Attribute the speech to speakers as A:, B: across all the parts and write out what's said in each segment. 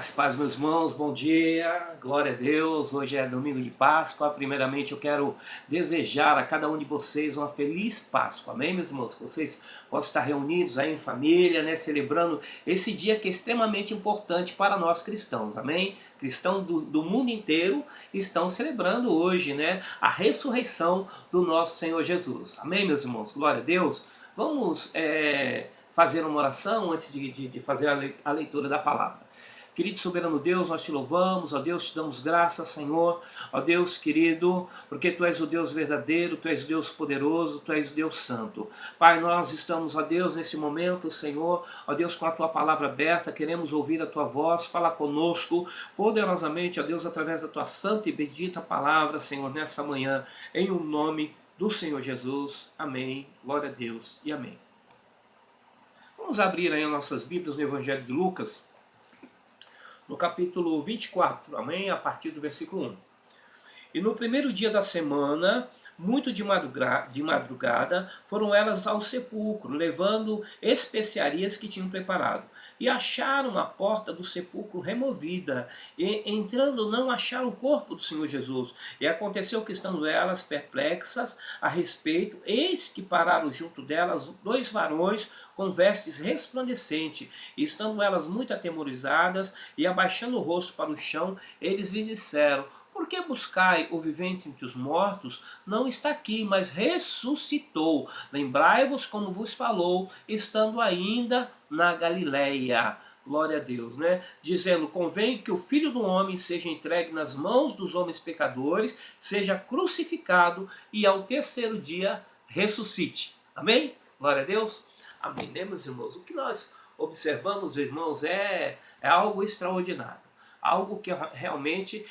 A: Graças e paz, meus irmãos, bom dia, glória a Deus. Hoje é domingo de Páscoa. Primeiramente eu quero desejar a cada um de vocês uma feliz Páscoa, amém, meus irmãos? Que vocês possam estar reunidos aí em família, né, celebrando esse dia que é extremamente importante para nós cristãos, amém? Cristãos do mundo inteiro estão celebrando hoje, né, a ressurreição do nosso Senhor Jesus, amém, meus irmãos? Glória a Deus. Vamos fazer uma oração antes de fazer a leitura da palavra. Querido soberano Deus, nós te louvamos, ó Deus, te damos graças, Senhor, ó Deus querido, porque Tu és o Deus verdadeiro, Tu és o Deus poderoso, Tu és o Deus santo. Pai, nós estamos, ó Deus, nesse momento, Senhor, ó Deus, com a Tua palavra aberta, queremos ouvir a Tua voz, fala conosco poderosamente, ó Deus, através da Tua santa e bendita palavra, Senhor, nessa manhã, em o nome do Senhor Jesus. Amém, glória a Deus e amém. Vamos abrir aí as nossas Bíblias no Evangelho de Lucas, no capítulo 24, amém? A partir do versículo 1. E no primeiro dia da semana, muito de madrugada, foram elas ao sepulcro, levando especiarias que tinham preparado. E acharam a porta do sepulcro removida, e entrando não acharam o corpo do Senhor Jesus. E aconteceu que, estando elas perplexas a respeito, eis que pararam junto delas dois varões com vestes resplandecentes. E estando elas muito atemorizadas e abaixando o rosto para o chão, eles lhes disseram: por que buscai o vivente entre os mortos? Não está aqui, mas ressuscitou. Lembrai-vos como vos falou, estando ainda na Galileia. Glória a Deus, né? Dizendo: convém que o Filho do Homem seja entregue nas mãos dos homens pecadores, seja crucificado e ao terceiro dia ressuscite. Amém? Glória a Deus. Amém, né, meus irmãos? O que nós observamos, irmãos, é algo extraordinário. Algo que realmente,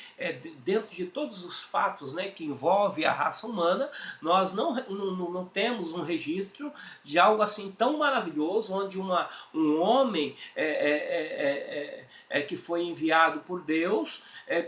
A: dentro de todos os fatos, né, que envolve a raça humana, nós não temos um registro de algo assim tão maravilhoso, onde um homem que foi enviado por Deus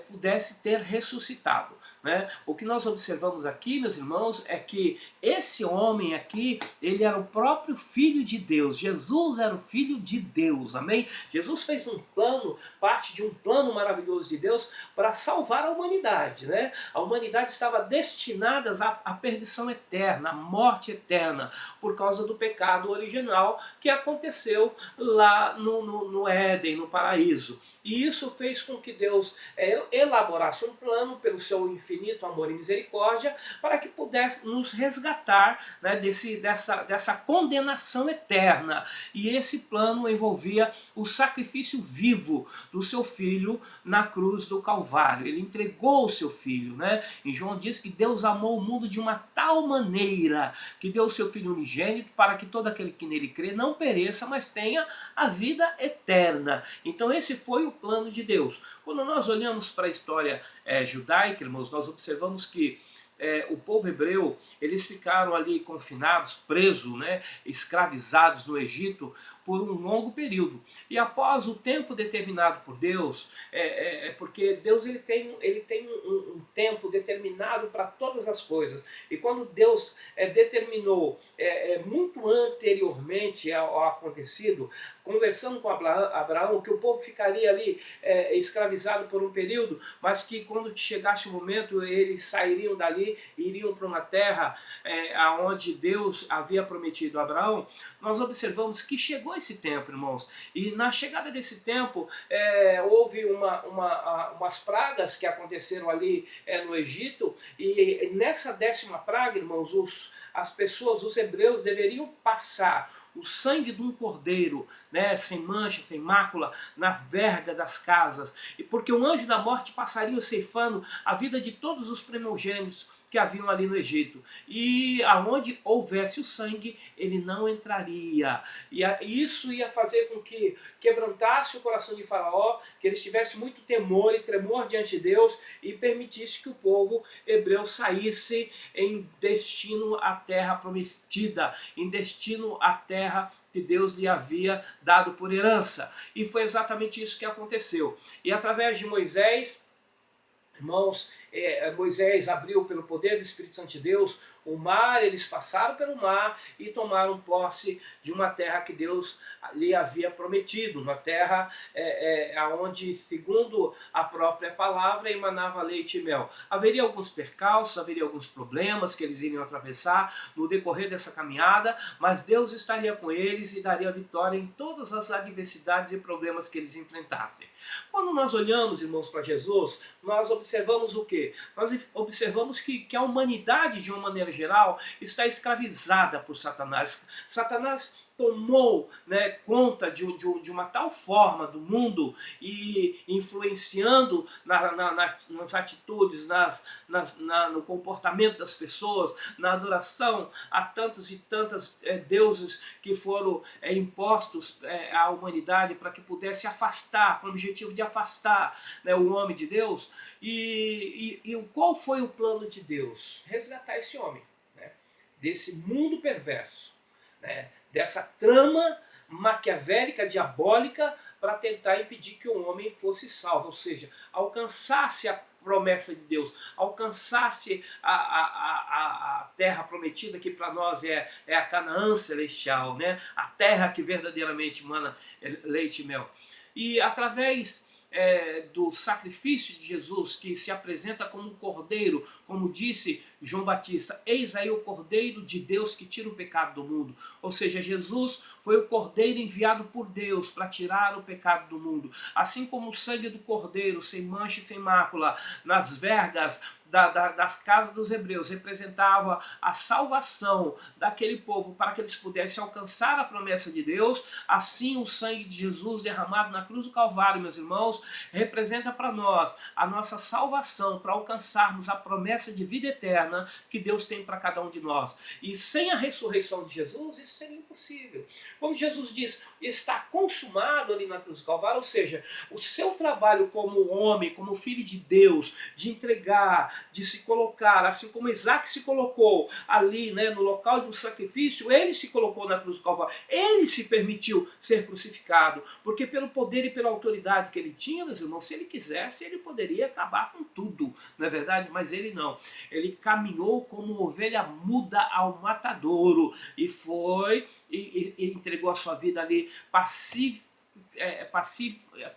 A: pudesse ter ressuscitado. Né? O que nós observamos aqui, meus irmãos, é que esse homem aqui, ele era o próprio Filho de Deus. Jesus era o Filho de Deus, amém? Jesus fez um plano, parte de um plano maravilhoso de Deus para salvar a humanidade, né? A humanidade estava destinada à perdição eterna, à morte eterna, por causa do pecado original que aconteceu lá no Éden, no paraíso. E isso fez com que Deus elaborasse um plano pelo seu infinito amor e misericórdia para que pudesse nos resgatar, né, dessa condenação eterna. E esse plano envolvia o sacrifício vivo do seu filho na cruz do Calvário. Ele entregou o seu filho, né? E João diz que Deus amou o mundo de uma tal maneira que deu o seu filho unigênito para que todo aquele que nele crê não pereça, mas tenha a vida eterna. Então esse foi o plano de Deus. Quando nós olhamos para a história judaica, irmãos, nós observamos que o povo hebreu, eles ficaram ali confinados, presos, né, escravizados no Egito por um longo período. E após o tempo determinado por Deus, porque Deus ele tem um tempo determinado para todas as coisas. E quando Deus determinou muito anteriormente ao acontecido, conversando com Abraão, que o povo ficaria ali escravizado por um período, mas que quando chegasse o momento eles sairiam dali, iriam para uma terra aonde Deus havia prometido a Abraão. Nós observamos que chegou esse tempo, irmãos, e na chegada desse tempo houve umas pragas que aconteceram ali no Egito, e nessa 10ª praga, irmãos, as pessoas, os hebreus, deveriam passar o sangue de um cordeiro, né, sem mancha, sem mácula, na verga das casas, e porque o anjo da morte passaria ceifando a vida de todos os primogênitos que haviam ali no Egito. E aonde houvesse o sangue, ele não entraria. E isso ia fazer com que quebrantasse o coração de Faraó, que ele tivesse muito temor e tremor diante de Deus e permitisse que o povo hebreu saísse em destino à terra prometida, em destino à terra que Deus lhe havia dado por herança. E foi exatamente isso que aconteceu. E através de Moisés, irmãos, Moisés abriu pelo poder do Espírito Santo de Deus o mar, eles passaram pelo mar e tomaram posse de uma terra que Deus lhe havia prometido, uma terra onde, segundo a própria palavra, emanava leite e mel. Haveria alguns percalços, haveria alguns problemas que eles iriam atravessar no decorrer dessa caminhada, mas Deus estaria com eles e daria vitória em todas as adversidades e problemas que eles enfrentassem. Quando nós olhamos, irmãos, para Jesus, nós observamos o quê? Nós observamos que a humanidade, de uma maneira geral, está escravizada por Satanás. Satanás tomou, né, conta de uma tal forma do mundo e influenciando nas atitudes, no comportamento das pessoas, na adoração a tantos e tantas deuses que foram impostos à humanidade para que pudesse afastar, com o objetivo de afastar, né, o homem de Deus. E qual foi o plano de Deus? Resgatar esse homem, né, desse mundo perverso, né, dessa trama maquiavélica, diabólica, para tentar impedir que o homem fosse salvo, ou seja, alcançasse a promessa de Deus, alcançasse a terra prometida, que para nós é a Canaã celestial, né? A terra que verdadeiramente mana leite e mel. E através do sacrifício de Jesus, que se apresenta como um cordeiro, como disse João Batista, eis aí o cordeiro de Deus que tira o pecado do mundo. Ou seja, Jesus foi o cordeiro enviado por Deus para tirar o pecado do mundo. Assim como o sangue do cordeiro, sem mancha e sem mácula, nas vergas das casas dos hebreus, representava a salvação daquele povo para que eles pudessem alcançar a promessa de Deus, assim o sangue de Jesus derramado na cruz do Calvário, meus irmãos, representa para nós a nossa salvação, para alcançarmos a promessa de vida eterna que Deus tem para cada um de nós. E sem a ressurreição de Jesus, isso seria impossível. Como Jesus diz, está consumado ali na cruz do Calvário, ou seja, o seu trabalho como homem, como filho de Deus, de entregar, de se colocar, assim como Isaac se colocou ali, né, no local do sacrifício, ele se colocou na cruz do Calvário, ele se permitiu ser crucificado, porque pelo poder e pela autoridade que ele tinha, meus irmãos, se ele quisesse, ele poderia acabar com tudo, não é verdade? Mas ele não, ele caminhou como ovelha muda ao matadouro, e foi, e entregou a sua vida ali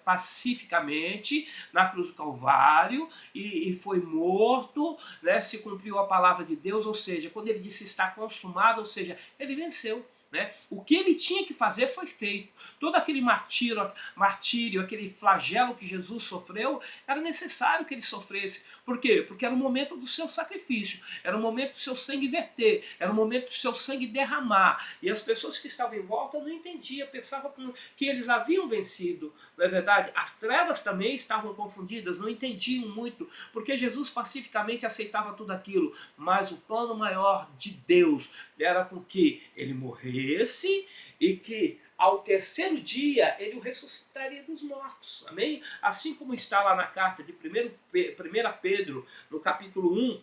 A: pacificamente na cruz do Calvário e foi morto, né? Se cumpriu a palavra de Deus, ou seja, quando ele disse está consumado, ou seja, ele venceu. Né? O que ele tinha que fazer foi feito. Todo aquele martírio, aquele flagelo que Jesus sofreu, era necessário que ele sofresse. Por quê? Porque era o momento do seu sacrifício, era o momento do seu sangue verter, era o momento do seu sangue derramar. E as pessoas que estavam em volta não entendiam, pensavam que eles haviam vencido. Não é verdade? As trevas também estavam confundidas, não entendiam muito, porque Jesus pacificamente aceitava tudo aquilo. Mas o plano maior de Deus era com que ele morresse e que ao terceiro dia ele o ressuscitaria dos mortos. Amém? Assim como está lá na carta de 1 Pedro, no capítulo 1,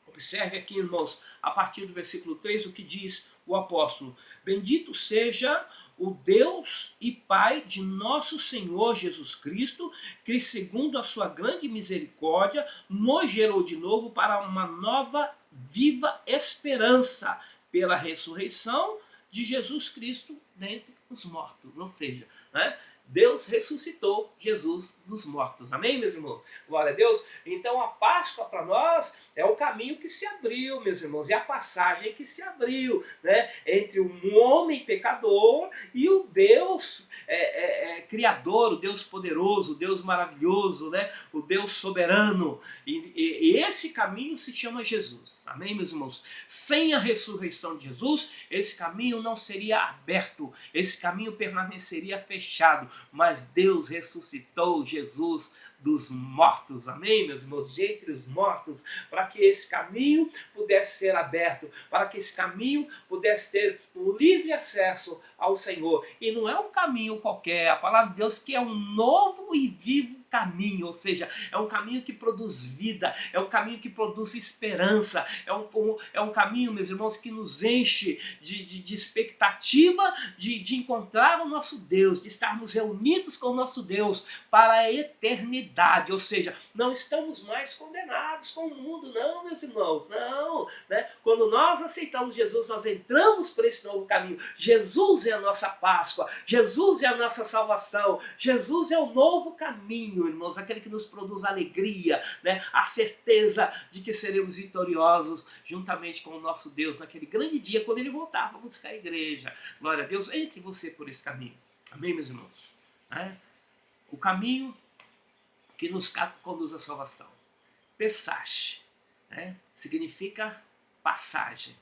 A: observe aqui, irmãos, a partir do versículo 3, o que diz o apóstolo: bendito seja o Deus e Pai de nosso Senhor Jesus Cristo, que segundo a sua grande misericórdia, nos gerou de novo para uma nova viva esperança, pela ressurreição de Jesus Cristo dentre os mortos. Ou seja, né, Deus ressuscitou Jesus dos mortos. Amém, meus irmãos? Glória a Deus. Então a Páscoa para nós é o caminho que se abriu, meus irmãos, e a passagem que se abriu, né, entre um homem pecador e o Deus criador, o Deus poderoso, o Deus maravilhoso, né, o Deus soberano. E esse caminho se chama Jesus. Amém, meus irmãos? Sem a ressurreição de Jesus, esse caminho não seria aberto, esse caminho permaneceria fechado. Mas Deus ressuscitou Jesus dos mortos, amém, meus irmãos, de entre os mortos, para que esse caminho pudesse ser aberto, para que esse caminho pudesse ter um livre acesso ao Senhor. E não é um caminho qualquer, a palavra de Deus que é um novo e vivo caminho, ou seja, é um caminho que produz vida, é um caminho que produz esperança, é um caminho, meus irmãos, que nos enche de expectativa de encontrar o nosso Deus, de estarmos reunidos com o nosso Deus para a eternidade, ou seja, não estamos mais condenados com o mundo, não, meus irmãos, não, né? Quando nós aceitamos Jesus, nós entramos por esse novo caminho. Jesus é a nossa Páscoa, Jesus é a nossa salvação, Jesus é o novo caminho, irmãos, aquele que nos produz alegria, né? A certeza de que seremos vitoriosos juntamente com o nosso Deus naquele grande dia, quando Ele voltar para buscar a igreja. Glória a Deus, entre você por esse caminho. Amém, meus irmãos? Né? O caminho que nos conduz à salvação. Passage, né? Significa passagem.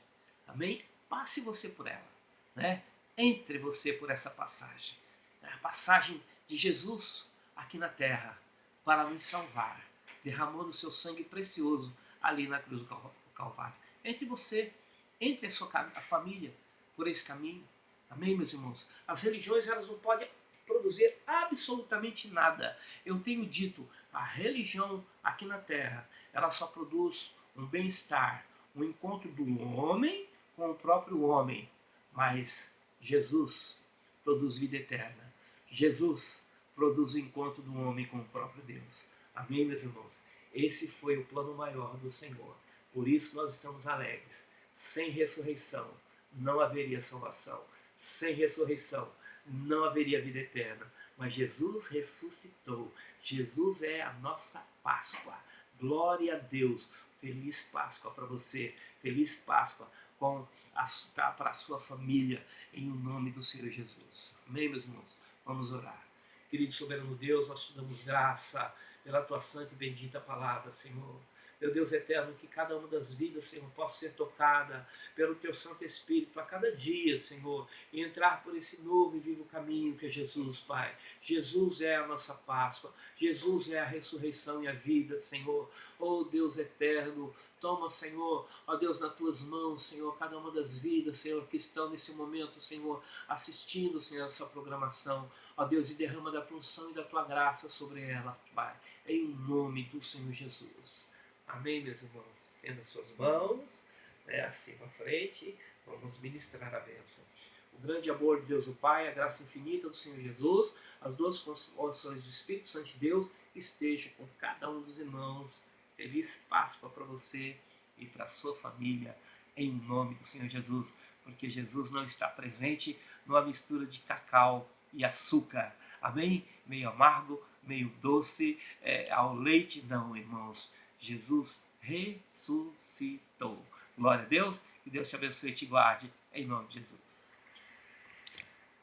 A: Amém? Passe você por ela, né? Entre você por essa passagem. A passagem de Jesus aqui na terra para nos salvar, derramando o seu sangue precioso ali na cruz do Calvário. Entre você, entre a família por esse caminho. Amém, meus irmãos? As religiões, elas não podem produzir absolutamente nada. Eu tenho dito, a religião aqui na terra, ela só produz um bem-estar, um encontro do homem com o próprio homem. Mas Jesus produz vida eterna. Jesus produz o encontro do homem com o próprio Deus. Amém, meus irmãos? Esse foi o plano maior do Senhor. Por isso nós estamos alegres. Sem ressurreição não haveria salvação. Sem ressurreição não haveria vida eterna. Mas Jesus ressuscitou. Jesus é a nossa Páscoa. Glória a Deus. Feliz Páscoa para você. Feliz Páscoa para a sua família, em nome do Senhor Jesus. Amém, meus irmãos? Vamos orar. Querido soberano Deus, nós te damos graça pela tua santa e bendita palavra, Senhor. Meu Deus eterno, que cada uma das vidas, Senhor, possa ser tocada pelo teu Santo Espírito a cada dia, Senhor, e entrar por esse novo e vivo caminho que é Jesus, Pai. Jesus é a nossa Páscoa, Jesus é a ressurreição e a vida, Senhor. Oh Deus eterno, toma, Senhor, ó Deus, nas tuas mãos, Senhor, cada uma das vidas, Senhor, que estão nesse momento, Senhor, assistindo, Senhor, essa programação. Ó Deus, e derrama da tua unção e da tua graça sobre ela, Pai, em nome do Senhor Jesus. Amém, meus irmãos? Estenda suas mãos, né, assim para frente, vamos ministrar a bênção. O grande amor de Deus o Pai, a graça infinita do Senhor Jesus, as duas consolações do Espírito Santo de Deus estejam com cada um dos irmãos. Feliz Páscoa para você e para a sua família, em nome do Senhor Jesus, porque Jesus não está presente numa mistura de cacau e açúcar. Amém? Meio amargo, meio doce, ao leite, não, irmãos. Jesus ressuscitou. Glória a Deus, que Deus te abençoe e te guarde, em nome de Jesus.